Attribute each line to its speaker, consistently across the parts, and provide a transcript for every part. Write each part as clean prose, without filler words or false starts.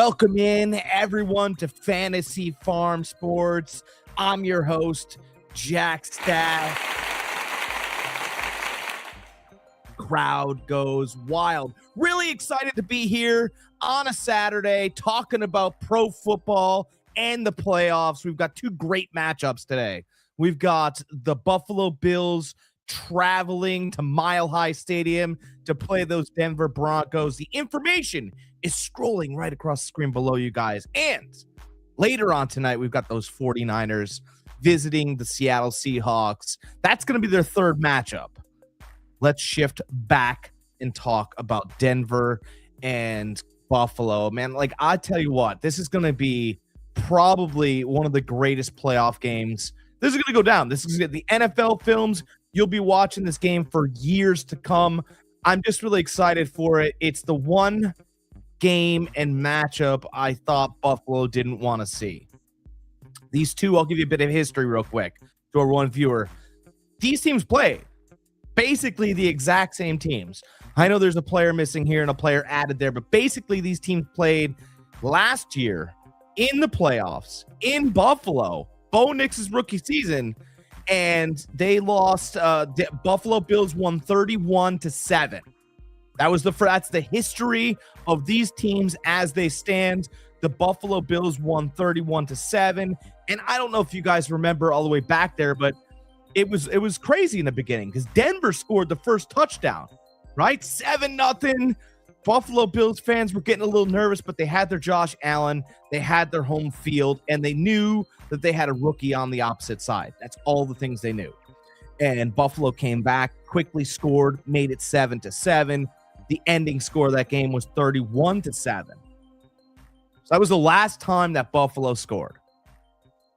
Speaker 1: Welcome in, everyone, to Fantasy Farm Sports. I'm your host, Jack Stache. Crowd goes wild. Really excited to be here on a Saturday talking about pro football and the playoffs. We've got two great matchups today. We've got the Buffalo Bills traveling to Mile High Stadium to play those Denver Broncos. The information is scrolling right across the screen below you guys. And later on tonight, we've got those 49ers visiting the Seattle Seahawks. That's going to be their third matchup. Let's shift back and talk about Denver and Buffalo. Man, like I tell you what, this is going to be probably one of the greatest playoff games. This is going to go down. This is the NFL films. You'll be watching this game for years to come. I'm just really excited for it. It's the one game and matchup I thought Buffalo didn't want to see. These two, I'll give you a bit of history real quick to our one viewer. These teams play basically the exact same teams. I know there's a player missing here and a player added there, but basically these teams played last year in the playoffs in Buffalo, Bo Nix's rookie season, and they lost. Buffalo Bills won 31-7. That's the history of these teams as they stand. The Buffalo Bills won 31-7, and I don't know if you guys remember all the way back there, but it was crazy in the beginning because Denver scored the first touchdown, right? 7-0. Buffalo Bills fans were getting a little nervous, but they had their Josh Allen, they had their home field, and they knew that they had a rookie on the opposite side. That's all the things they knew. And Buffalo came back, quickly scored, made it 7-7. The ending score of that game was 31-7. So that was the last time that Buffalo scored.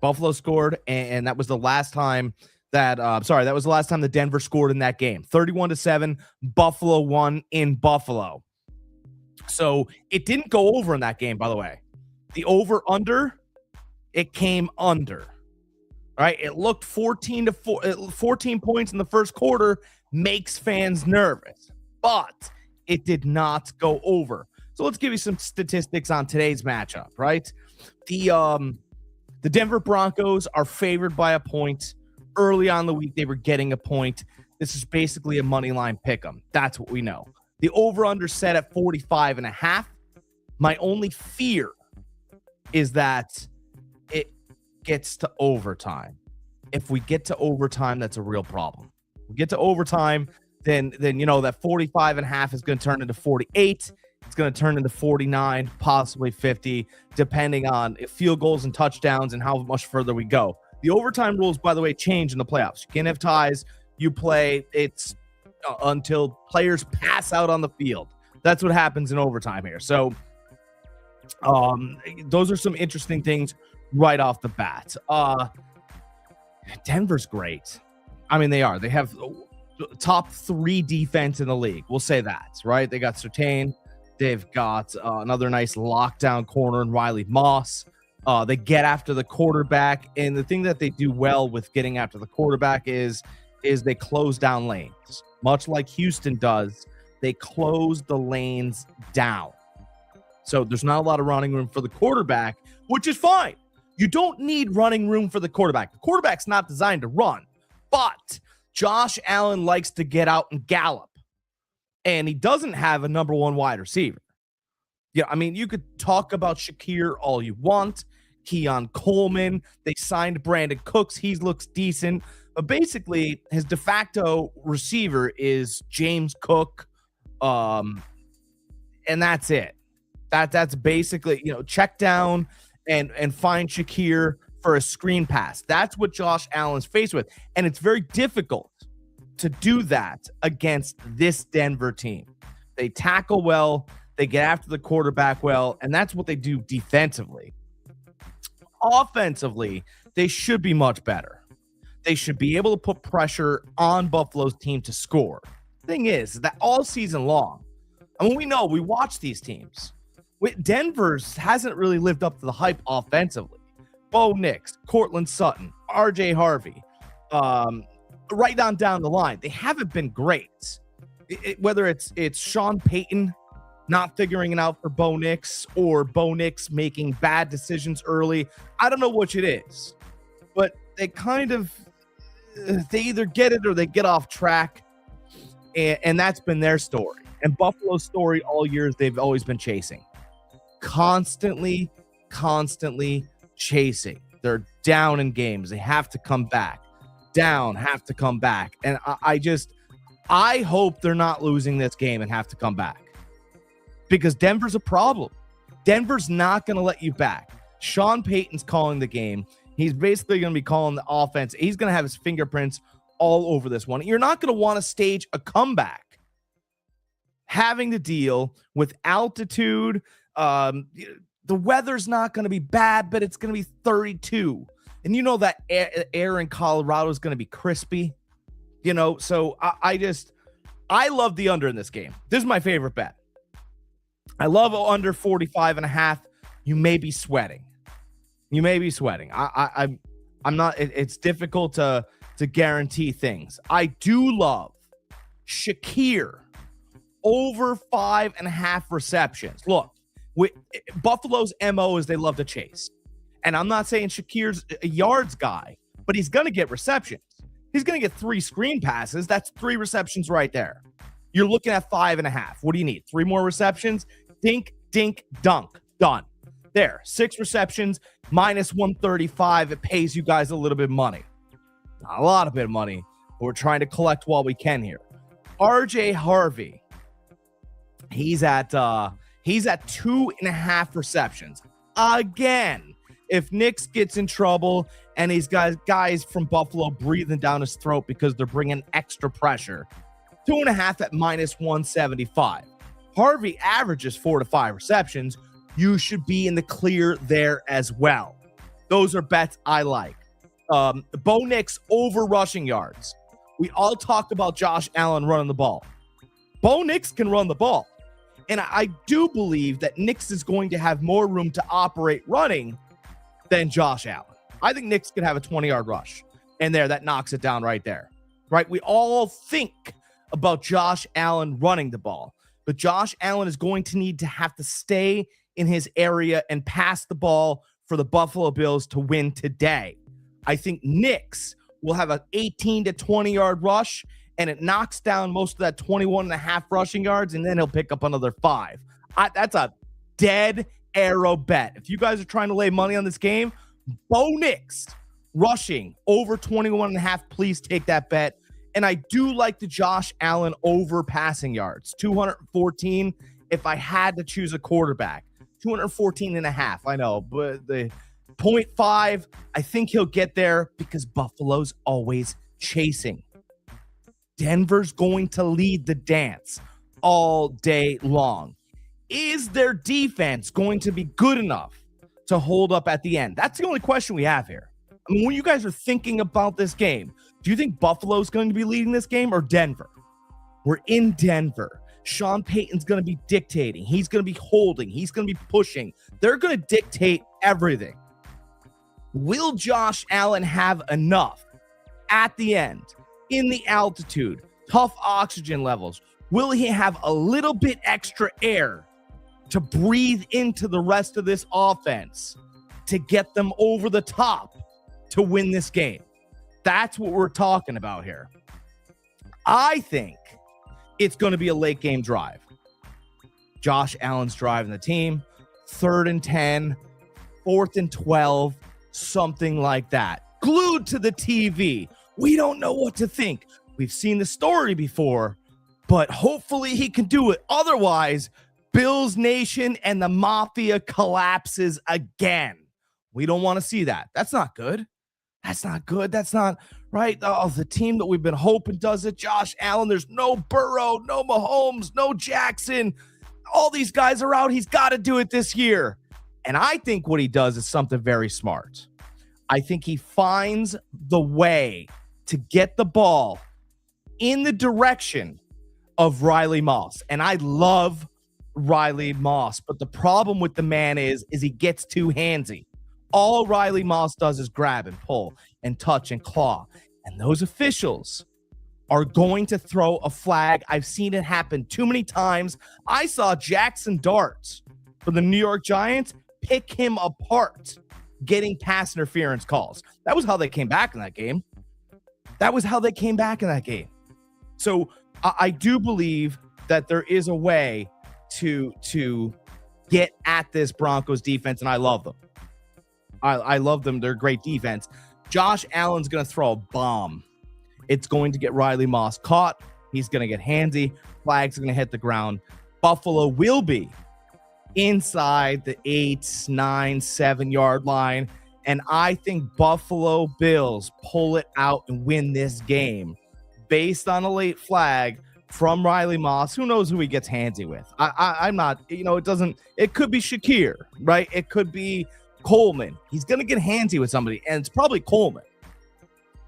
Speaker 1: Buffalo scored, and that was the last time that that was the last time that Denver scored in that game. 31-7, Buffalo won in Buffalo. So it didn't go over in that game, by the way. The over-under, it came under. All right, it looked 14 points in the first quarter, makes fans nervous, but it did not go over. So let's give you some statistics on today's matchup, right? The Denver Broncos are favored by a point. Early on in the week, they were getting a point. This is basically a money line pick 'em. That's what we know. The over-under set at 45.5. My only fear is that it gets to overtime. If we get to overtime, that's a real problem. We get to overtime, then you know that 45.5 is going to turn into 48. It's going to turn into 49, possibly 50, depending on field goals and touchdowns and how much further we go. The overtime rules, by the way, change in the playoffs. You can't have ties. You play it's until players pass out on the field. That's what happens in overtime here. So those are some interesting things right off the bat. Denver's great. I mean, they are. They have top 3 defense in the league. We'll say that, right? They got Satrday. They've got another nice lockdown corner in Riley Moss. They get after the quarterback, and the thing that they do well with getting after the quarterback is they close down lanes. Much like Houston does, they close the lanes down. So there's not a lot of running room for the quarterback, which is fine. You don't need running room for the quarterback. The quarterback's not designed to run, but Josh Allen likes to get out and gallop, and he doesn't have a number 1 wide receiver. Yeah, I mean, you could talk about Shakir all you want. Keon Coleman. They signed Brandon Cooks. He looks decent. But basically, his de facto receiver is James Cook. And that's it. That's basically, check down and find Shakir for a screen pass. That's what Josh Allen's faced with. And it's very difficult to do that against this Denver team. They tackle well. They get after the quarterback well, and that's what they do defensively. Offensively, they should be much better. They should be able to put pressure on Buffalo's team to score. Thing is that all season long, and we watch these teams. Denver's hasn't really lived up to the hype offensively. Bo Nix, Cortland Sutton, RJ Harvey, right on down the line. They haven't been great. Whether it's Sean Payton not figuring it out for Bo Nix or Bo Nix making bad decisions early. I don't know which it is, but they either get it or they get off track, and that's been their story. And Buffalo's story all years, they've always been chasing. Constantly chasing. They're down in games. They have to come back. Down, have to come back. And I hope they're not losing this game and have to come back, because Denver's a problem. Denver's not going to let you back. Sean Payton's calling the game. He's basically going to be calling the offense. He's going to have his fingerprints all over this one. You're not going to want to stage a comeback, having to deal with altitude. The weather's not going to be bad, but it's going to be 32. And you know that air in Colorado is going to be crispy. So I love the under in this game. This is my favorite bet. I love under 45.5. You may be sweating. I'm not. It's difficult to guarantee things. I do love Shakir over 5.5 receptions. Look, Buffalo's MO is they love to chase. And I'm not saying Shakir's a yards guy, but he's going to get receptions. He's going to get 3 screen passes. That's 3 receptions right there. You're looking at 5.5. What do you need? 3 more receptions? Dink, dink, dunk. Done. There. 6 receptions, minus 135. It pays you guys a little bit of money. Not a lot of bit of money, but we're trying to collect while we can here. RJ Harvey. He's at 2.5 receptions. Again, if Nix gets in trouble and he's got guys from Buffalo breathing down his throat because they're bringing extra pressure, 2.5 at minus 175. Harvey averages 4 to 5 receptions. You should be in the clear there as well. Those are bets I like. Bo Nix over rushing yards. We all talked about Josh Allen running the ball. Bo Nix can run the ball. And I do believe that Nix is going to have more room to operate running than Josh Allen. I think Nix could have a 20-yard rush. And that knocks it down right there. Right? We all think about Josh Allen running the ball. But Josh Allen is going to need to have to stay in his area and pass the ball for the Buffalo Bills to win today. I think Nix will have an 18 to 20-yard rush, and it knocks down most of that 21.5 rushing yards, and then he'll pick up another 5. That's a dead arrow bet. If you guys are trying to lay money on this game, Bo Nix rushing over 21.5, please take that bet. And I do like the Josh Allen over passing yards, 214 if I had to choose a quarterback. 214.5, I know, but the 0.5, I think he'll get there because Buffalo's always chasing. Denver's going to lead the dance all day long. Is their defense going to be good enough to hold up at the end? That's the only question we have here. I mean, when you guys are thinking about this game, do you think Buffalo's going to be leading this game or Denver? We're in Denver. Sean Payton's going to be dictating. He's going to be holding. He's going to be pushing. They're going to dictate everything. Will Josh Allen have enough at the end, in the altitude, tough oxygen levels? Will he have a little bit extra air to breathe into the rest of this offense to get them over the top to win this game? That's what we're talking about here. I think it's going to be a late game drive. Josh Allen's driving the team. 3rd and 10, 4th and 12, something like that. Glued to the TV. We don't know what to think. We've seen the story before, but hopefully he can do it. Otherwise, Bills Nation and the Mafia collapses again. We don't want to see that. That's not good. That's not good. That's not right. Oh, the team that we've been hoping does it. Josh Allen, there's no Burrow, no Mahomes, no Jackson. All these guys are out. He's got to do it this year. And I think what he does is something very smart. I think he finds the way to get the ball in the direction of Riley Moss. And I love Riley Moss, but the problem with the man is he gets too handsy. All Riley Moss does is grab and pull and touch and claw. And those officials are going to throw a flag. I've seen it happen too many times. I saw Jackson Dart for the New York Giants pick him apart getting pass interference calls. That was how they came back in that game. So I do believe that there is a way to get at this Broncos defense, and I love them. I love them. They're great defense. Josh Allen's going to throw a bomb. It's going to get Riley Moss caught. He's going to get handsy. Flag's going to hit the ground. Buffalo will be inside the 8, 9, 7-yard line. And I think Buffalo Bills pull it out and win this game based on a late flag from Riley Moss. Who knows who he gets handsy with? I'm not, it could be Shakir, right? It could be Coleman. He's going to get handsy with somebody, and it's probably Coleman.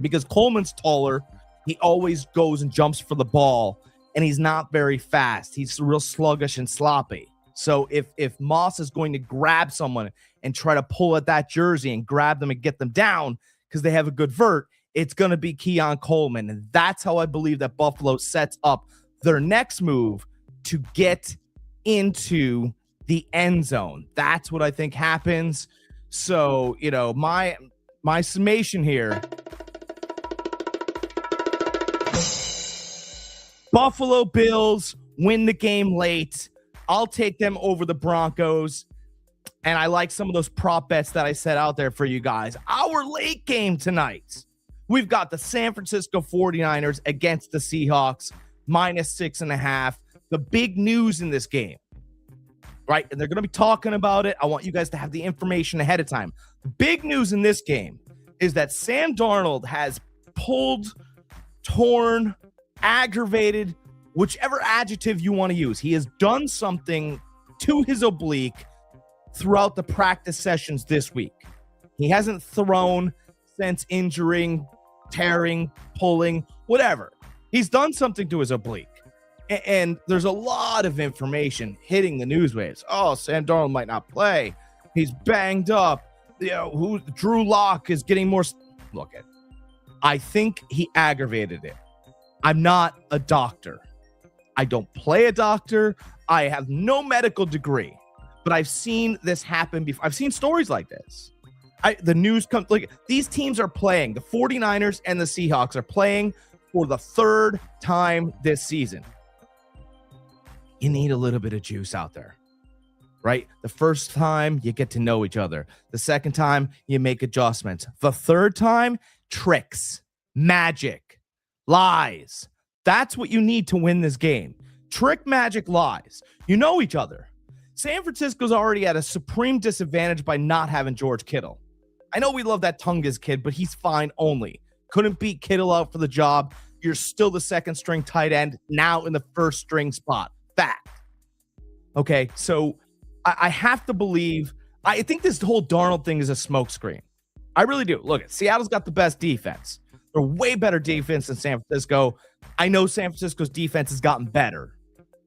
Speaker 1: Because Coleman's taller, he always goes and jumps for the ball, and he's not very fast. He's real sluggish and sloppy. So if Moss is going to grab someone and try to pull at that jersey and grab them and get them down because they have a good vert, it's going to be Keon Coleman. And that's how I believe that Buffalo sets up their next move to get into the end zone. That's what I think happens. So, my summation here. Buffalo Bills win the game late. I'll take them over the Broncos. And I like some of those prop bets that I set out there for you guys. Our late game tonight, we've got the San Francisco 49ers against the Seahawks, -6.5. The big news in this game, right? And they're going to be talking about it. I want you guys to have the information ahead of time. The big news in this game is that Sam Darnold has pulled, torn, aggravated, whichever adjective you want to use. He has done something to his oblique throughout the practice sessions this week. He hasn't thrown since injuring, tearing, pulling, whatever. He's done something to his oblique. And there's a lot of information hitting the news waves. Oh, Sam Darnold might not play. He's banged up. Drew Lock is getting more. Look at. I think he aggravated it. I'm not a doctor. I don't play a doctor. I have no medical degree, but I've seen this happen before. I've seen stories like this. The news comes, like, these teams are playing. The 49ers and the Seahawks are playing for the third time this season. You need a little bit of juice out there, right? The first time, you get to know each other. The second time, you make adjustments. The third time, tricks, magic, lies. That's what you need to win this game. Trick, magic, lies. You know each other. San Francisco's already at a supreme disadvantage by not having George Kittle. I know we love that Tungus kid, but he's fine only. Couldn't beat Kittle out for the job. You're still the second string tight end, now in the first string spot. Fact. Okay, so I have to believe, I think this whole Darnold thing is a smokescreen. I really do. Look, Seattle's got the best defense. They're way better defense than San Francisco. I know San Francisco's defense has gotten better,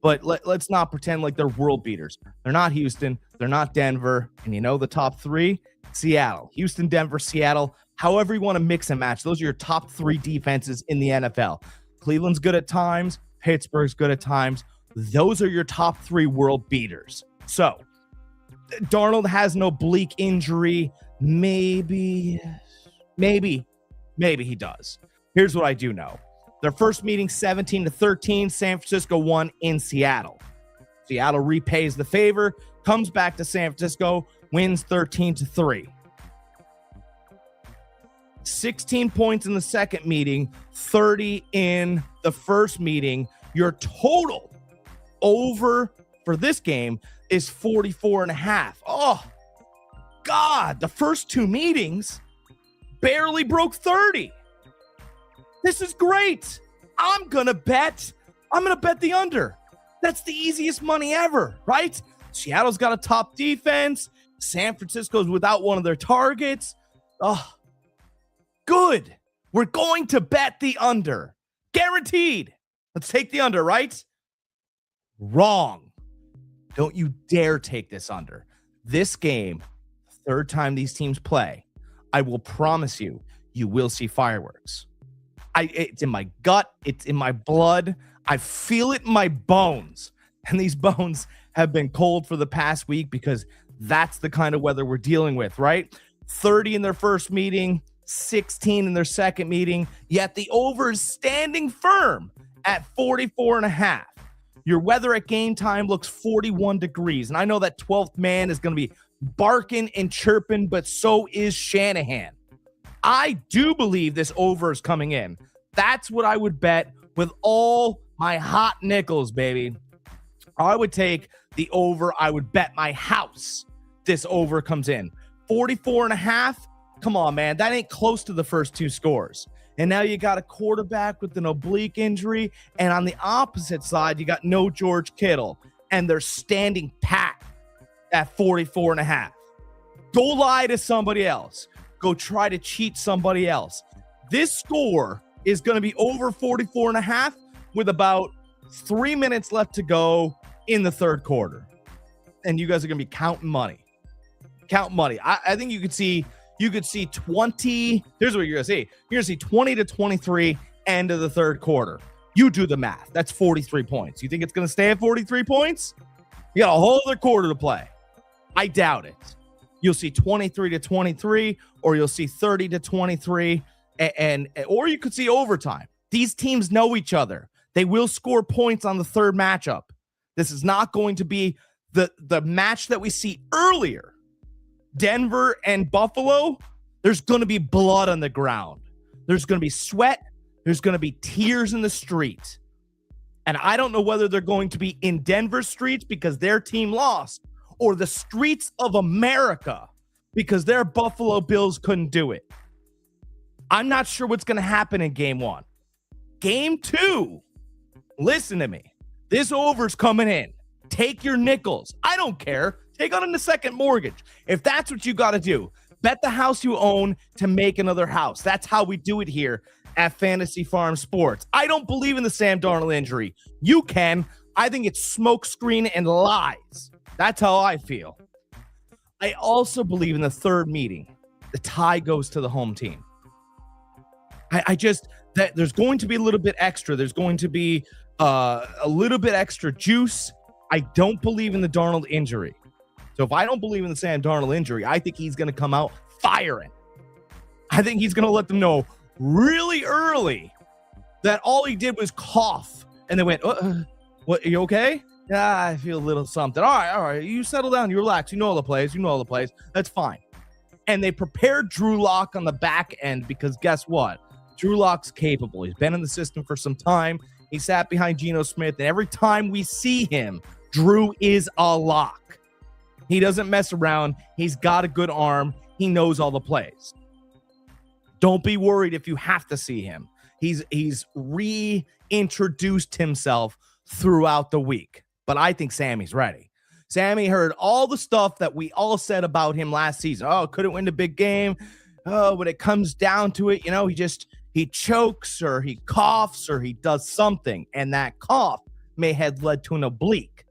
Speaker 1: but let's not pretend like they're world beaters. They're not Houston. They're not Denver. And the top three? Seattle. Houston, Denver, Seattle. However you want to mix and match. Those are your top three defenses in the NFL. Cleveland's good at times. Pittsburgh's good at times. Those are your top three world beaters. So, Darnold has no oblique injury. Maybe he does. Here's what I do know. Their first meeting, 17-13. San Francisco won in Seattle. Seattle repays the favor, comes back to San Francisco, wins 13-3. 16 points in the second meeting, 30 in the first meeting. Your total over for this game is 44.5. Oh, God, the first two meetings barely broke 30. This is great. I'm going to bet the under. That's the easiest money ever, right? Seattle's got a top defense. San Francisco's without one of their targets. Oh, good. We're going to bet the under. Guaranteed. Let's take the under, right? Wrong. Don't you dare take this under. This game, third time these teams play, I will promise you, you will see fireworks. It's in my gut. It's in my blood. I feel it in my bones. And these bones have been cold for the past week because that's the kind of weather we're dealing with, right? 30 in their first meeting, 16 in their second meeting, yet the over is standing firm at 44.5. Your weather at game time looks 41 degrees. And I know that 12th man is going to be barking and chirping, but so is Shanahan. I do believe this over is coming in. That's what I would bet with all my hot nickels, baby. I would take the over. I would bet my house this over comes in. 44.5. Come on, man. That ain't close to the first two scores. And now you got a quarterback with an oblique injury. And on the opposite side, you got no George Kittle. And they're standing pat at 44.5. Go lie to somebody else. Go try to cheat somebody else. This score is going to be over 44.5 with about 3 minutes left to go in the third quarter. And you guys are going to be counting money. Count money. I think you could see 20. Here's what you're going to see. You're going to see 20 to 23 end of the third quarter. You do the math. That's 43 points. You think it's going to stay at 43 points? You got a whole other quarter to play. I doubt it. You'll see 23 to 23, or you'll see 30 to 23, or you could see overtime. These teams know each other. They will score points on the third matchup. This is not going to be the match that we see earlier. Denver and Buffalo, there's going to be blood on the ground. There's going to be sweat. There's going to be tears in the street. And I don't know whether they're going to be in Denver streets because their team lost, or the streets of America because their Buffalo Bills couldn't do it. I'm not sure what's going to happen in game one. Game two, listen to me. This over's coming in. Take your nickels. I don't care. Take on a second mortgage. If that's what you got to do, bet the house you own to make another house. That's how we do it here at Fantasy Farm Sports. I don't believe in the Sam Darnold injury. You can. I think it's smokescreen and lies. That's how I feel. I also believe in the third meeting, the tie goes to the home team. That there's going to be a little bit extra. There's going to be a little bit extra juice. I don't believe in the Darnold injury. So if I don't believe in the Sam Darnold injury, I think he's going to come out firing. I think he's going to let them know really early that all he did was cough. And they went, what, are you okay? Yeah, I feel a little something. All right. You settle down. You relax. You know all the plays. That's fine. And they prepared Drew Lock on the back end because guess what? Drew Lock's capable. He's been in the system for some time. He sat behind Geno Smith. And every time we see him, Drew is a lock. He doesn't mess around. He's got a good arm. He knows all the plays. Don't be worried if you have to see him. He's reintroduced himself throughout the week. But I think Sammy's ready. Sammy heard all the stuff that we all said about him last season. Oh, couldn't win the big game. Oh, when it comes down to it, he chokes or he coughs or he does something. And that cough may have led to an oblique.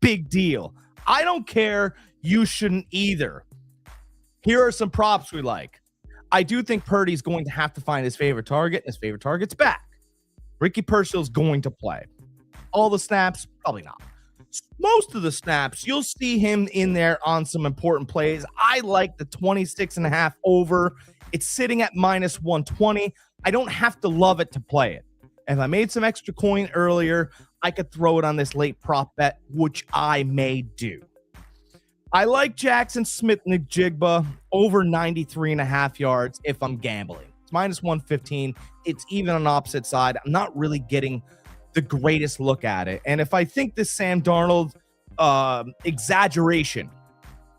Speaker 1: Big deal. I don't care. You shouldn't either. Here are some props we like. I do think Purdy's going to have to find his favorite target. His favorite target's back. Ricky Purcell's going to play. All the snaps, probably not. Most of the snaps, you'll see him in there on some important plays. I like the 26.5 over. It's sitting at minus 120. I don't have to love it to play it. If I made some extra coin earlier, I could throw it on this late prop bet, which I may do. I like Jackson Smith-Njigba over 93.5 yards if I'm gambling. It's minus 115. It's even on opposite side. I'm not really getting the greatest look at it. And if I think this Sam Darnold exaggeration,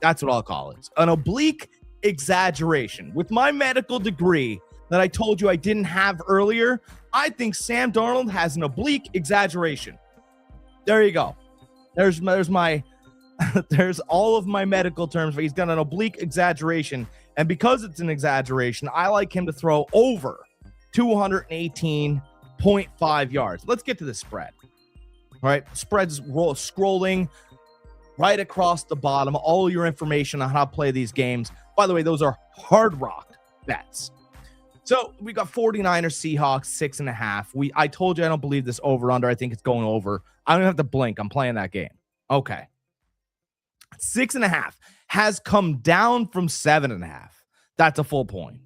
Speaker 1: that's what I'll call it. An oblique exaggeration. With my medical degree that I told you I didn't have earlier, I think Sam Darnold has an oblique exaggeration. There you go. There's my there's all of my medical terms. He's got an oblique exaggeration. And because it's an exaggeration, I like him to throw over 218.5 yards. Let's get to the spread. All right. Spread's scrolling right across the bottom. All your information on how to play these games. By the way, those are Hard Rock bets. So we got 49ers Seahawks 6.5. I told you I don't believe this over under. I think it's going over. I don't have to blink. I'm playing that game. Okay. 6.5 has come down from 7.5. That's a full point.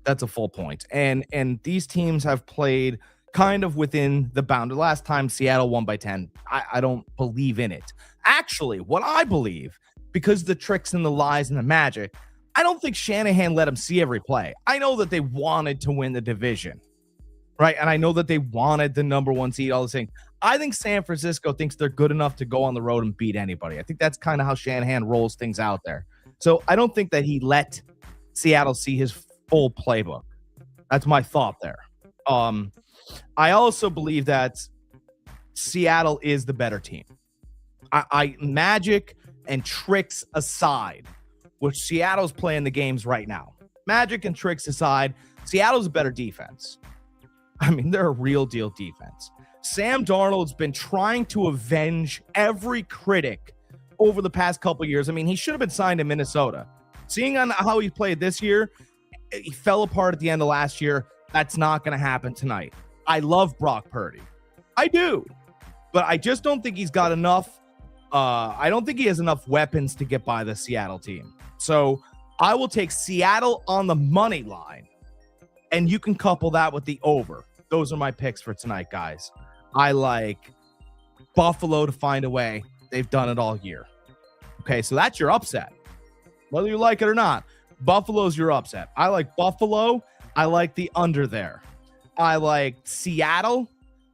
Speaker 1: That's a full point. And these teams have played kind of within the bound. The last time Seattle won by 10, I don't believe in it. Actually, what I believe, because the tricks and the lies and the magic, I don't think Shanahan let him see every play. I know that they wanted to win the division, right? And I know that they wanted the number one seed, all this thing. I think San Francisco thinks they're good enough to go on the road and beat anybody. I think that's kind of how Shanahan rolls things out there. So I don't think that he let Seattle see his full playbook. That's my thought there. I also believe that Seattle is the better team. I magic and tricks aside, which Seattle's playing the games right now. Magic and tricks aside, Seattle's a better defense. I mean, they're a real deal defense. Sam Darnold's been trying to avenge every critic over the past couple years. I mean, he should have been signed in Minnesota. Seeing on how he played this year, he fell apart at the end of last year. That's not going to happen tonight. I love Brock Purdy. I do. But I just don't think he's got enough. I don't think he has enough weapons to get by the Seattle team. So I will take Seattle on the money line, and you can couple that with the over. Those are my picks for tonight, guys. I like Buffalo to find a way. They've done it all year. Okay, so that's your upset. Whether you like it or not, Buffalo's your upset. I like Buffalo. I like the under there. I like Seattle,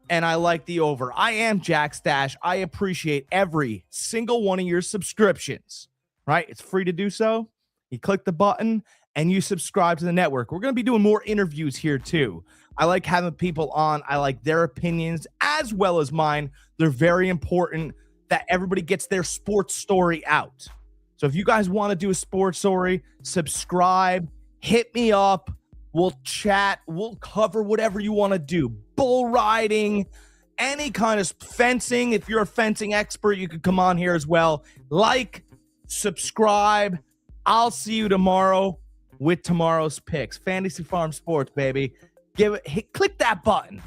Speaker 1: and I like the over. I am Jack Stache. I appreciate every single one of your subscriptions, right? It's free to do so. You click the button, and you subscribe to the network. We're going to be doing more interviews here, too. I like having people on. I like their opinions as well as mine. They're very important that everybody gets their sports story out. So if you guys want to do a sports story, subscribe, hit me up. We'll chat. We'll cover whatever you want to do. Bull riding, any kind of fencing. If you're a fencing expert, you could come on here as well. Like, subscribe. I'll see you tomorrow with tomorrow's picks. Fantasy Farm Sports, baby. Click that button.